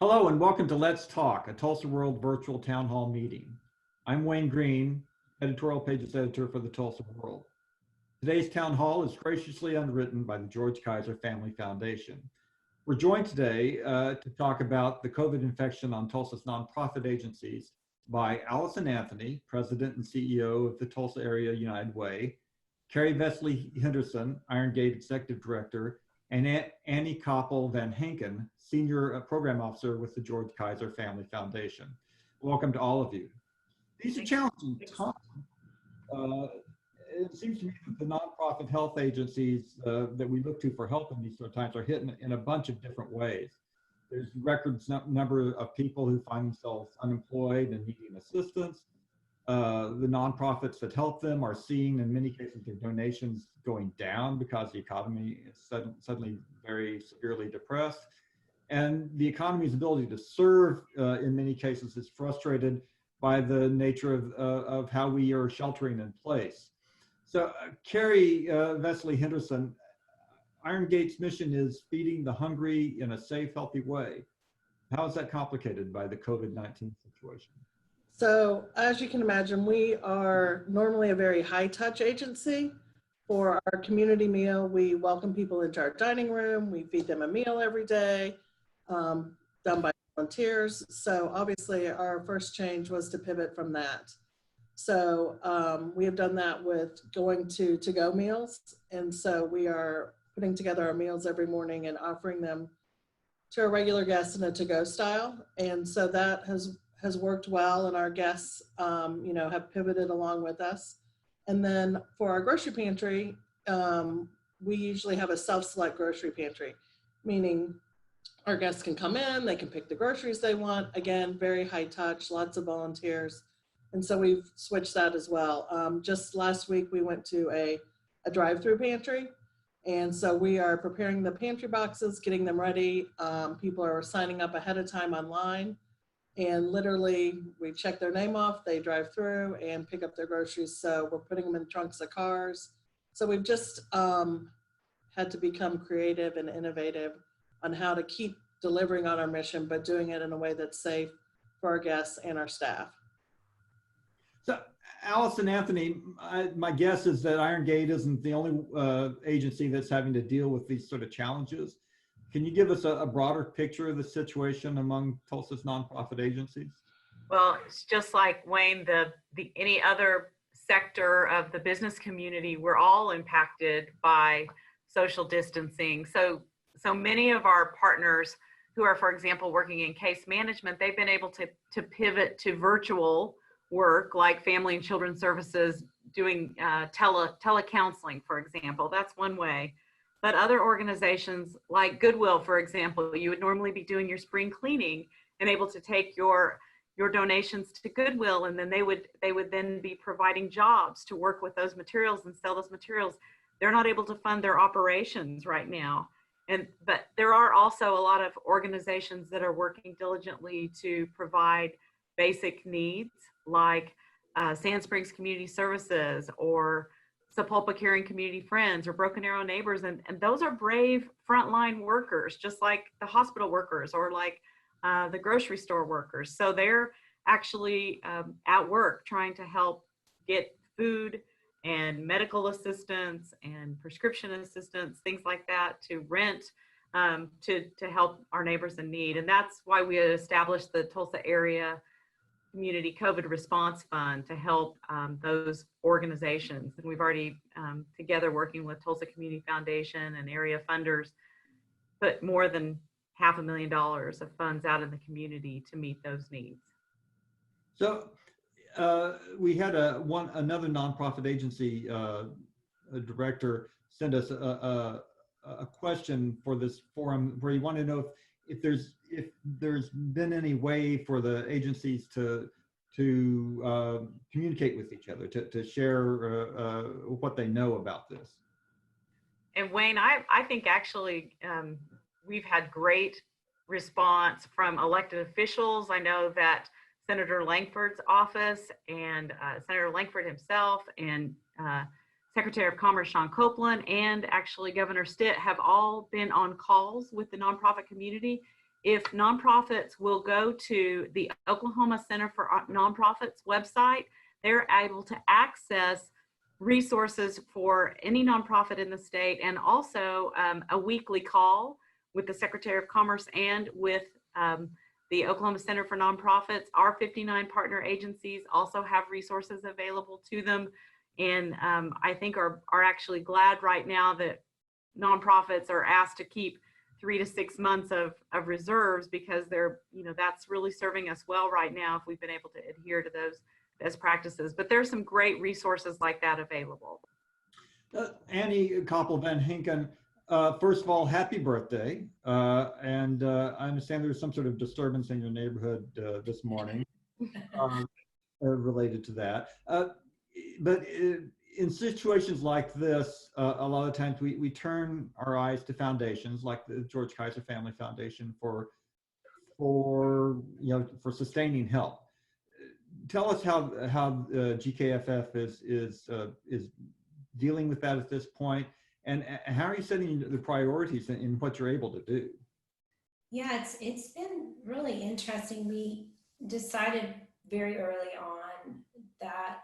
Hello and welcome to Let's Talk, a Tulsa World virtual town hall meeting. I'm Wayne Green, editorial pages editor for the Tulsa World. Today's town hall is graciously underwritten by the George Kaiser Family Foundation. We're joined today to talk about the COVID infection on Tulsa's nonprofit agencies by Alison Anthony, President and CEO of the Tulsa Area United Way, Carrie Vesely Henderson, Iron Gate Executive Director, and Annie Koppel Van Hanken, Senior Program Officer with the George Kaiser Family Foundation. Welcome to all of you. These are challenging times. It seems to me that the nonprofit health agencies that we look to for help in these sort of times are hit in a bunch of different ways. There's record number of people who find themselves unemployed and needing assistance. The nonprofits that help them are seeing, in many cases, their donations going down because the economy is suddenly very severely depressed. And the economy's ability to serve, in many cases, is frustrated by the nature of how we are sheltering in place. So Carrie Vesely Henderson, Iron Gate's mission is feeding the hungry in a safe, healthy way. How is that complicated by the COVID-19 situation? So as you can imagine, we are normally a very high touch agency. For our community meal, we welcome people into our dining room. We feed them a meal every day, done by volunteers. So obviously our first change was to pivot from that. So we have done that with going to-go meals. And so we are putting together our meals every morning and offering them to our regular guests in a to-go style. And so that has worked well, and our guests, have pivoted along with us. And then for our grocery pantry, we usually have a self-select grocery pantry, meaning our guests can come in, they can pick the groceries they want. Again, very high touch, lots of volunteers. And so we've switched that as well. Just last week, we went to a drive-through pantry. And so we are preparing the pantry boxes, getting them ready. People are signing up ahead of time online. And literally, we check their name off, they drive through and pick up their groceries. So we're putting them in trunks of cars. So we've just had to become creative and innovative on how to keep delivering on our mission, but doing it in a way that's safe for our guests and our staff. So, Alison Anthony, my guess is that Iron Gate isn't the only agency that's having to deal with these sort of challenges. Can you give us a broader picture of the situation among Tulsa's nonprofit agencies? Well, it's just like Wayne, any other sector of the business community, we're all impacted by social distancing. So many of our partners who are, for example, working in case management, they've been able to pivot to virtual work, like Family and Children's Services doing telecounseling, for example. That's one way. But other organizations like Goodwill, for example, you would normally be doing your spring cleaning and able to take your donations to Goodwill, and then they would then be providing jobs to work with those materials and sell those materials. They're not able to fund their operations right now. But there are also a lot of organizations that are working diligently to provide basic needs, like Sand Springs Community Services or Sapulpa Caring Community Friends or Broken Arrow Neighbors, and those are brave frontline workers, just like the hospital workers or like the grocery store workers. So they're actually at work trying to help get food and medical assistance and prescription assistance, things like that, to rent, to help our neighbors in need. And that's why we established the Tulsa Area Community COVID Response Fund to help those organizations. And we've already, together working with Tulsa Community Foundation and area funders, put more than $500,000 of funds out in the community to meet those needs. So we had another nonprofit agency director send us a question for this forum where he wanted to know if there's been any way for the agencies to communicate with each other, to share what they know about this. And Wayne, I think actually we've had great response from elected officials. I know that Senator Langford's office and Senator Langford himself and Secretary of Commerce Sean Copeland and actually Governor Stitt have all been on calls with the nonprofit community if nonprofits will go to the Oklahoma Center for Nonprofits website, they're able to access resources for any nonprofit in the state, and also a weekly call with the Secretary of Commerce and with the Oklahoma Center for Nonprofits. Our 59 partner agencies also have resources available to them, and I think are actually glad right now that nonprofits are asked to keep 3 to 6 months of reserves, because they're, that's really serving us well right now if we've been able to adhere to those best practices. But there's some great resources like that available. Annie Koppel Van Hanken, first of all, happy birthday. And I understand there's some sort of disturbance in your neighborhood this morning related to that. But in situations like this, a lot of times we turn our eyes to foundations like the George Kaiser Family Foundation for sustaining help. Tell us how GKFF is dealing with that at this point, and how are you setting the priorities in what you're able to do? Yeah, it's been really interesting. We decided very early on that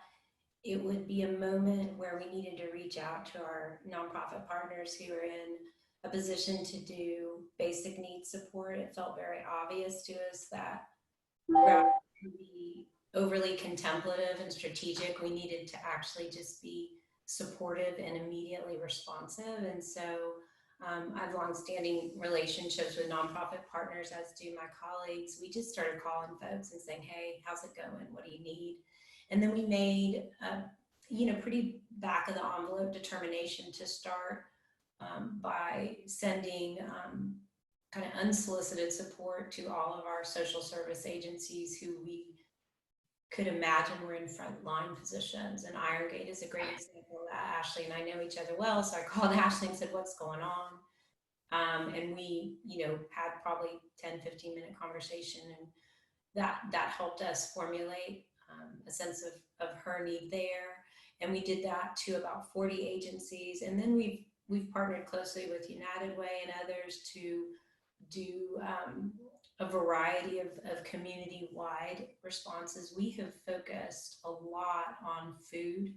it would be a moment where we needed to reach out to our nonprofit partners who are in a position to do basic needs support. It felt very obvious to us that rather than be overly contemplative and strategic, we needed to actually just be supportive and immediately responsive. And so I have longstanding relationships with nonprofit partners, as do my colleagues. We just started calling folks and saying, hey, how's it going? What do you need? And then we made a pretty back of the envelope determination to start by sending kind of unsolicited support to all of our social service agencies who we could imagine were in frontline positions. And Iron Gate is a great example of that. Ashley and I know each other well, so I called Ashley and said, what's going on? And we, had probably 10, 15-minute conversation, and that helped us formulate a sense of her need there. And we did that to about 40 agencies. And then we've partnered closely with United Way and others to do a variety of community-wide responses. We have focused a lot on food.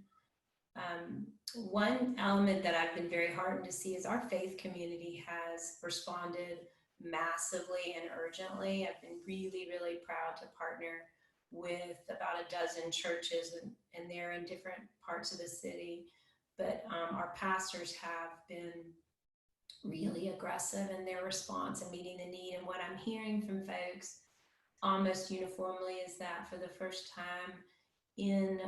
One element that I've been very heartened to see is our faith community has responded massively and urgently. I've been really, really proud to partner with about a dozen churches, and they're in different parts of the city. But our pastors have been really aggressive in their response and meeting the need. And what I'm hearing from folks almost uniformly is that for the first time in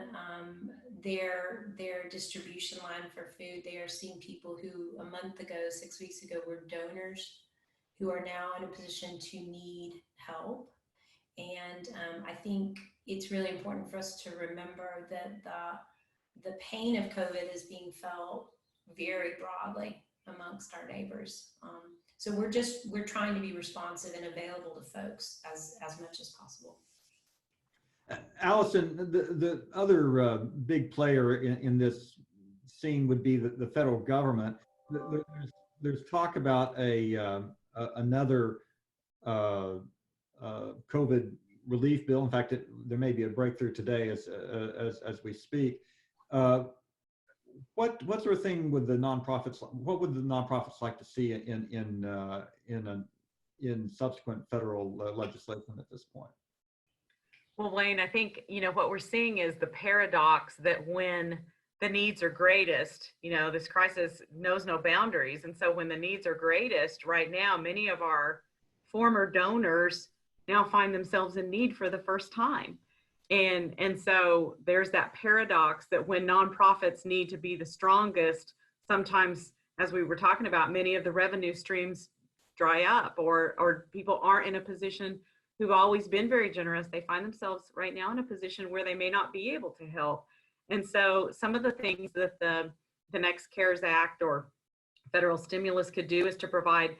their distribution line for food, they are seeing people who a month ago, 6 weeks ago, were donors who are now in a position to need help. And I think it's really important for us to remember that the pain of COVID is being felt very broadly amongst our neighbors. So we're trying to be responsive and available to folks as much as possible. Alison, the other big player in this scene would be the federal government. There's talk about another COVID relief bill. In fact, there may be a breakthrough today as we speak. What sort of thing would the nonprofits? What would the nonprofits like to see in subsequent federal legislation at this point? Well, Wayne, I think what we're seeing is the paradox that when the needs are greatest, this crisis knows no boundaries, and so when the needs are greatest right now, many of our former donors now find themselves in need for the first time. And so there's that paradox that when nonprofits need to be the strongest, sometimes, as we were talking about, many of the revenue streams dry up, or people aren't in a position who've always been very generous. They find themselves right now in a position where they may not be able to help. And so some of the things that the next CARES Act or federal stimulus could do is to provide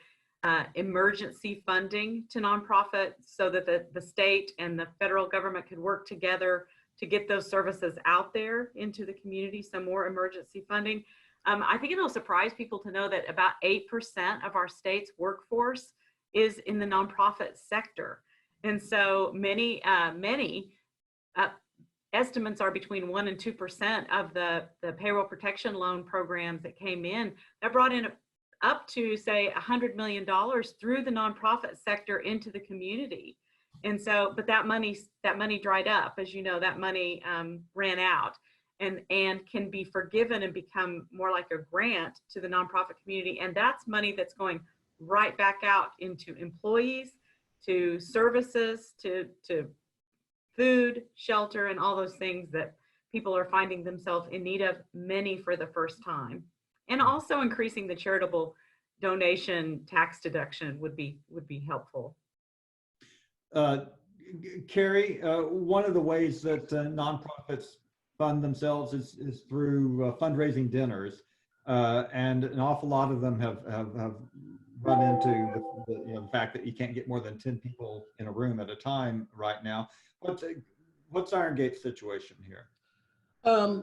emergency funding to nonprofits so that the state and the federal government could work together to get those services out there into the community, some more emergency funding. I think it'll surprise people to know that about 8% of our state's workforce is in the nonprofit sector. And so many estimates are between 1% and 2% of the payroll protection loan programs that came in that brought in up to, say, $100 million through the nonprofit sector into the community. And so, but that money dried up. As you know, that money ran out and can be forgiven and become more like a grant to the nonprofit community. And that's money that's going right back out into employees, to services, to food, shelter, and all those things that people are finding themselves in need of, many for the first time. And also increasing the charitable donation tax deduction would be helpful. Carrie, one of the ways that nonprofits fund themselves is through fundraising dinners, and an awful lot of them have run into the fact that you can't get more than 10 people in a room at a time right now. What's Iron Gate's situation here?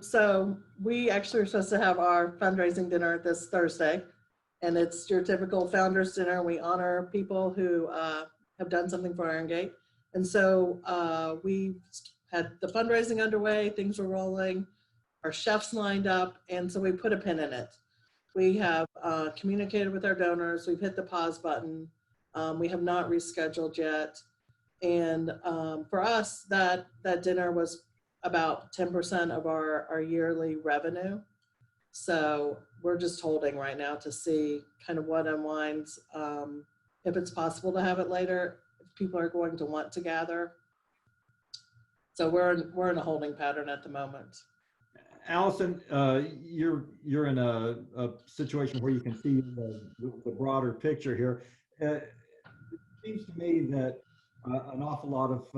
So we actually are supposed to have our fundraising dinner this Thursday, and it's your typical founders dinner. We honor people who have done something for Iron Gate. And so we had the fundraising underway, things were rolling, our chefs lined up, and so we put a pin in it. We have communicated with our donors, we've hit the pause button, we have not rescheduled yet. And for us, that dinner was about 10% of our yearly revenue. So we're just holding right now to see kind of what unwinds, if it's possible to have it later, if people are going to want to gather. So we're in a holding pattern at the moment. Allison, you're in a situation where you can see the broader picture here. It seems to me that an awful lot of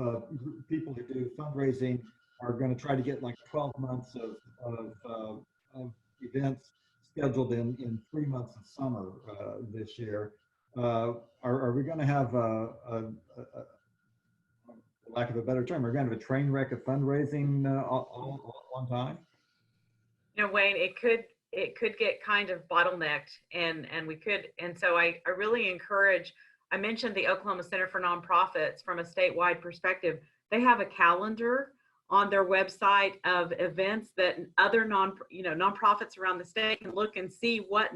people who do fundraising are going to try to get like 12 months of events scheduled in 3 months of summer this year. Are we going to have for lack of a better term, we're going to have a train wreck of fundraising all at one time? You know, Wayne, it could get kind of bottlenecked, and so I really encourage. I mentioned the Oklahoma Center for Nonprofits. From a statewide perspective, they have a calendar on their website of events that other nonprofits around the state can look and see what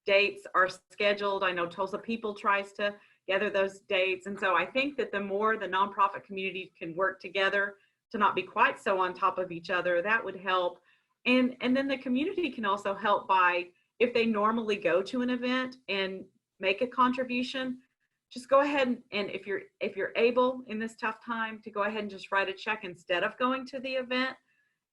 dates are scheduled. I know Tulsa People tries to gather those dates, and so I think that the more the nonprofit community can work together to not be quite so on top of each other, that would help. And then the community can also help by, if they normally go to an event and make a contribution, just go ahead and if you're able in this tough time to go ahead and just write a check instead of going to the event,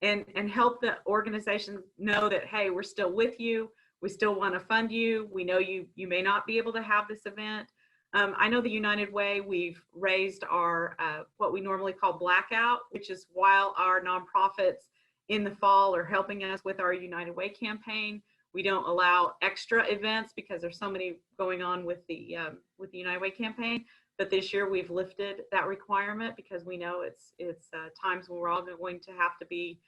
and help the organization know that, hey, we're still with you, we still want to fund you, we know you may not be able to have this event. I know the United Way, we've raised our what we normally call blackout, which is while our nonprofits in the fall are helping us with our United Way campaign. We don't allow extra events because there's so many going on with the United Way campaign. But this year we've lifted that requirement because we know it's times when we're all going to have to be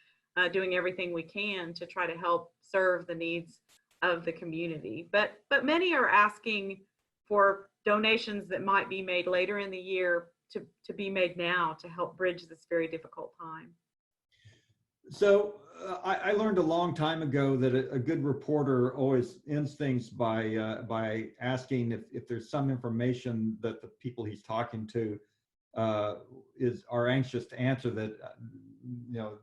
doing everything we can to try to help serve the needs of the community. But many are asking for donations that might be made later in the year to be made now to help bridge this very difficult time. So I learned a long time ago that a good reporter always ends things by asking if there's some information that the people he's talking to are anxious to answer that,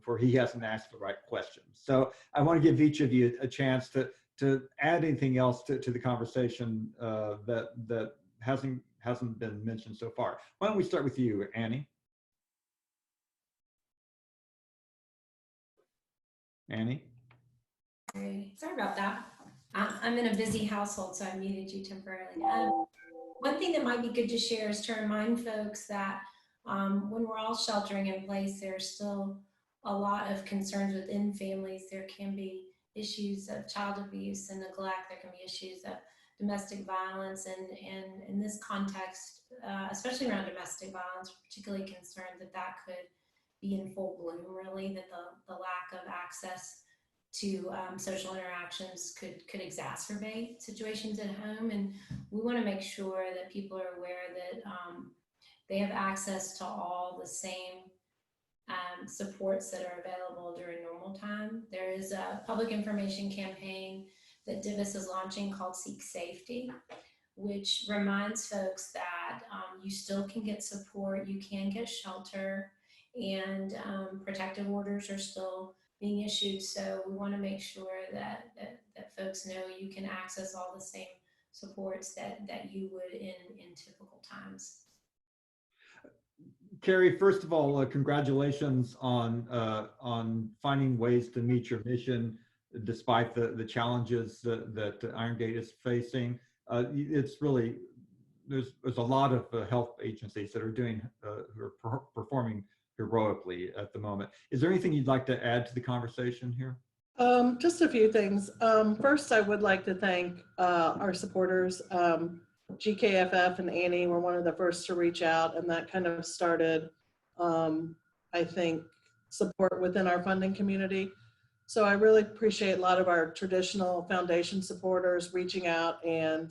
for he hasn't asked the right questions. So I want to give each of you a chance to add anything else to the conversation that hasn't been mentioned so far. Why don't we start with you, Annie? Annie? Sorry about that. I'm in a busy household, so I muted you temporarily. One thing that might be good to share is to remind folks that when we're all sheltering in place, there's still a lot of concerns within families. There can be issues of child abuse and neglect. There can be issues of domestic violence. And in this context, especially around domestic violence, we're particularly concerned that could be in full bloom, really, that the lack of access to social interactions could exacerbate situations at home. And we want to make sure that people are aware that they have access to all the same supports that are available during normal time. There is a public information campaign that Divis is launching called Seek Safety, which reminds folks that you still can get support, you can get shelter, and protective orders are still being issued. So we want to make sure that folks know you can access all the same supports that you would in typical times. Carrie, first of all, congratulations on finding ways to meet your mission despite the challenges that Iron Gate is facing. It's really, there's a lot of health agencies that are doing, who are performing heroically at the moment. Is there anything you'd like to add to the conversation here? Just a few things. First, I would like to thank our supporters. GKFF and Annie were one of the first to reach out, and that kind of started, I think, support within our funding community. So I really appreciate a lot of our traditional foundation supporters reaching out and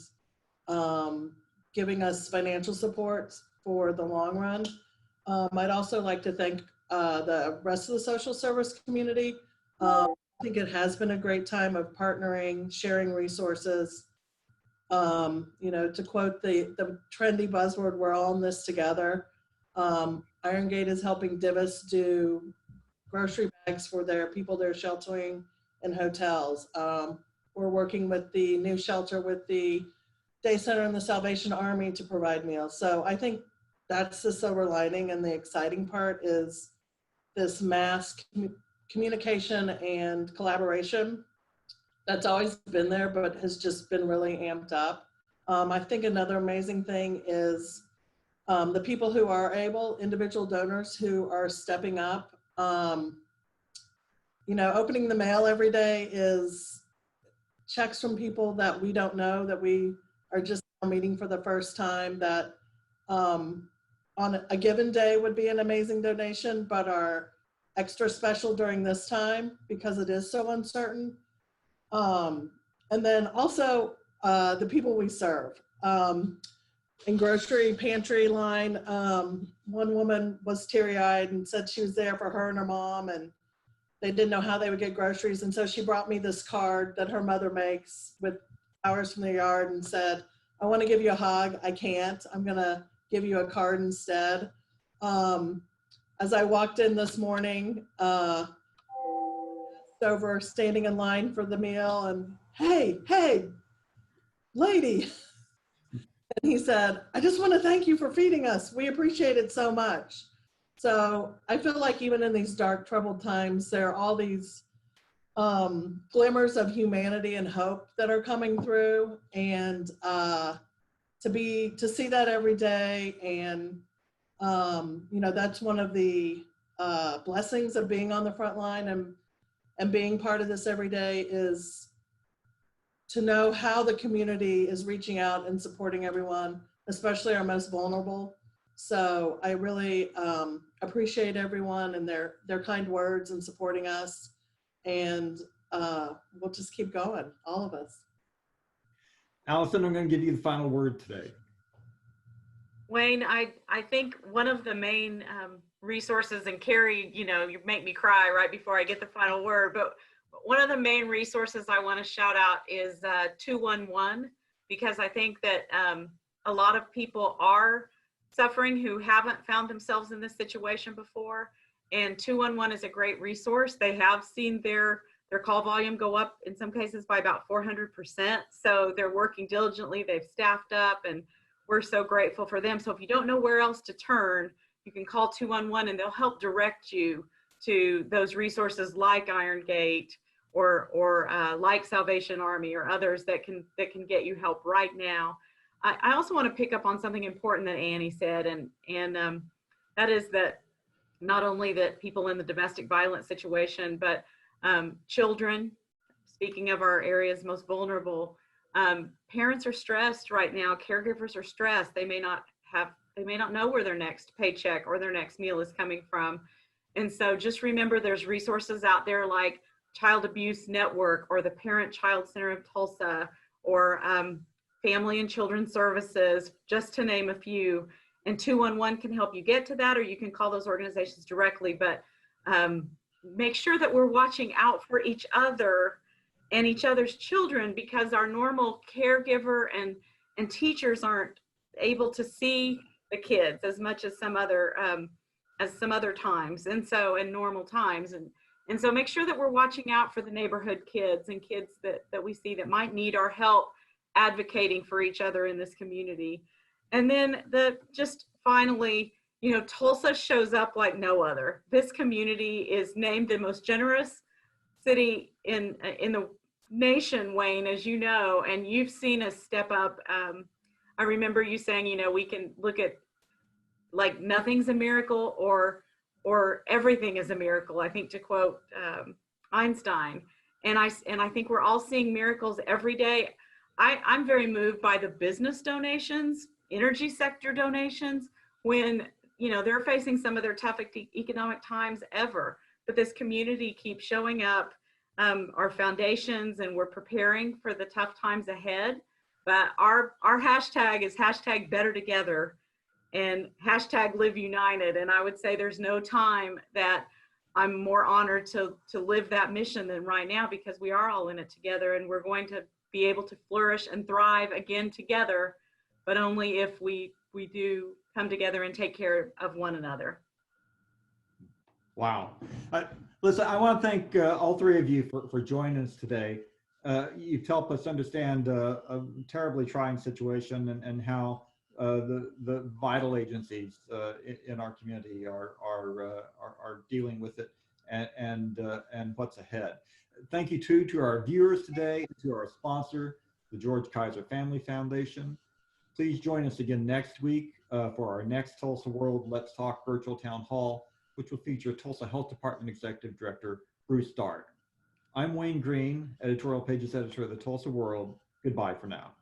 giving us financial support for the long run. I'd also like to thank the rest of the social service community. I think it has been a great time of partnering, sharing resources. You know, to quote the trendy buzzword, we're all in this together. Iron Gate is helping Divis do grocery bags for their people they're sheltering in hotels. We're working with the new shelter with the Day Center and the Salvation Army to provide meals. So I think that's the silver lining, and the exciting part is this mass communication and collaboration that's always been there, but has just been really amped up. I think another amazing thing is the people who are able, individual donors who are stepping up. You know, opening the mail every day is checks from people that we don't know, that we are just meeting for the first time, that on a given day would be an amazing donation, but are extra special during this time because it is so uncertain. And then also the people we serve. In grocery pantry line, one woman was teary-eyed and said she was there for her and her mom, and they didn't know how they would get groceries. And so she brought me this card that her mother makes with flowers from the yard and said, I want to give you a hug. I can't. I'm going to give you a card instead. As I walked in this morning, over standing in line for the meal, and hey, lady. And he said, I just want to thank you for feeding us. We appreciate it so much. So I feel like even in these dark, troubled times, there are all these glimmers of humanity and hope that are coming through, and to see that every day. And you know, that's one of the blessings of being on the front line and being part of this every day, is to know how the community is reaching out and supporting everyone, especially our most vulnerable. So I really appreciate everyone and their kind words and supporting us. And we'll just keep going, all of us. Alison, I'm going to give you the final word today. Wayne, I think one of the main resources, and Carrie, you know, you make me cry right before I get the final word, but one of the main resources I want to shout out is 211, because I think that a lot of people are suffering who haven't found themselves in this situation before, and 211 is a great resource. They have seen their call volume go up in some cases by about 400%. So they're working diligently, they've staffed up, and we're so grateful for them. So if you don't know where else to turn, you can call 211 and they'll help direct you to those resources like Iron Gate or like Salvation Army or others that can get you help right now. I also want to pick up on something important that Annie said, and that is that not only that people in the domestic violence situation, but children, speaking of our area's most vulnerable, parents are stressed right now. Caregivers are stressed. They may not know where their next paycheck or their next meal is coming from. And so just remember, there's resources out there like Child Abuse Network or the Parent Child Center of Tulsa or Family and Children's Services, just to name a few. And 211 can help you get to that, or you can call those organizations directly. But make sure that we're watching out for each other and each other's children, because our normal caregiver and teachers aren't able to see the kids as much as some other times, and so in normal times. And so make sure that we're watching out for the neighborhood kids and kids that we see that might need our help advocating for each other in this community. And then just finally, you know, Tulsa shows up like no other. This community is named the most generous city in the nation, Wayne, as you know, and you've seen us step up. I remember you saying, you know, we can look at like nothing's a miracle or everything is a miracle, I think, to quote Einstein. And I think we're all seeing miracles every day. I'm very moved by the business donations, energy sector donations, when, you know, they're facing some of their toughest economic times ever. But this community keeps showing up, our foundations, and we're preparing for the tough times ahead. But our hashtag is #BetterTogether and #LiveUnited. And I would say there's no time that I'm more honored to live that mission than right now, because we are all in it together, and we're going to be able to flourish and thrive again together, but only if we do come together and take care of one another. Wow. Listen, I want to thank all three of you for joining us today. You've helped us understand a terribly trying situation and how the vital agencies in our community are dealing with it and what's ahead. Thank you to our viewers today, to our sponsor, the George Kaiser Family Foundation. Please join us again next week for our next Tulsa World Let's Talk virtual town hall, which will feature Tulsa Health Department Executive Director Bruce Stark. I'm Wayne Green, editorial pages editor of the Tulsa World. Goodbye for now.